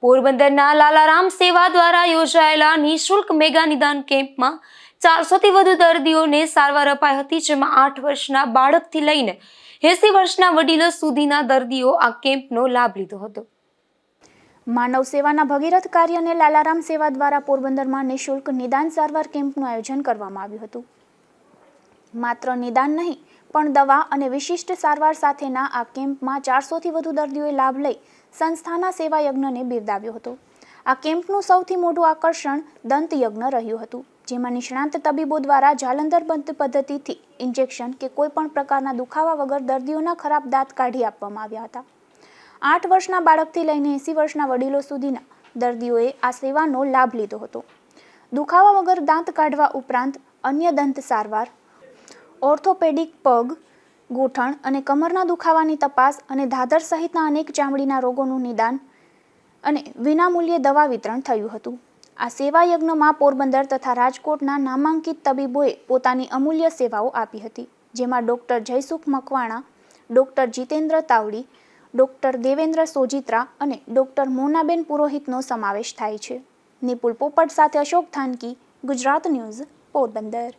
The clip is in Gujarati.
પોરબંદરના લાલારામ સેવા દ્વારા યોજાયેલા નિઃશુલ્ક મેગા નિદાન કેમ્પમાં 400 થી વધુ દર્દીઓને સારવાર અપાઈ હતી, જેમાં 8 વર્ષના બાળકથી લઈને 80 વર્ષના વડીલો સુધીના દર્દીઓ આ કેમ્પનો લાભ લીધો હતો. માનવ સેવાના ભગીરથ કાર્યને લાલારામ સેવા દ્વારા પોરબંદરમાં નિઃશુલ્ક નિદાન સારવાર કેમ્પનું આયોજન કરવામાં આવ્યું હતું. માત્ર નિદાન નહીં પણ દવા અને વિશિષ્ટ સારવાર સાથેના આ કેમ્પમાં 400 થી વધુ દર્દીઓએ લાભ લઈ સંસ્થાના સેવા યજ્ઞને બિરદાવ્યો હતો. આ કેમ્પનું સૌથી મોટું આકર્ષણ દંત યજ્ઞ રહ્યું હતું, જેમાં નિષ્ણાંત તબીબો દ્વારા જાલંધરબંધ પદ્ધતિથી ઇન્જેક્શન કે કોઈ પણ પ્રકારના દુખાવા વગર દર્દીઓના ખરાબ દાંત કાઢી આપવામાં આવ્યા હતા. 8 વર્ષના બાળકથી લઈને 80 વર્ષના વડીલો સુધીના દર્દીઓએ આ સેવાનો લાભ લીધો હતો. દુખાવા વગર દાંત કાઢવા ઉપરાંત અન્ય દંત સારવાર, ઓર્થોપેડિક પગ, ગોઠણ અને કમરના દુખાવાની તપાસ અને ધાધર સહિતના અનેક ચામડીના રોગોનું નિદાન અને વિનામૂલ્યે દવા વિતરણ થયું હતું. આ સેવા યજ્ઞમાં પોરબંદર તથા રાજકોટના નામાંકિત તબીબોએ પોતાની અમૂલ્ય સેવાઓ આપી હતી, જેમાં doctor Jaysukh Makwana, doctor Jitendra Tavdi, doctor Devendra Sojitra અને ડોક્ટર મોનાબેન પુરોહિતનો સમાવેશ થાય છે. નિપુલ પોપટ સાથે અશોક થાનકી, ગુજરાત ન્યૂઝ, પોરબંદર.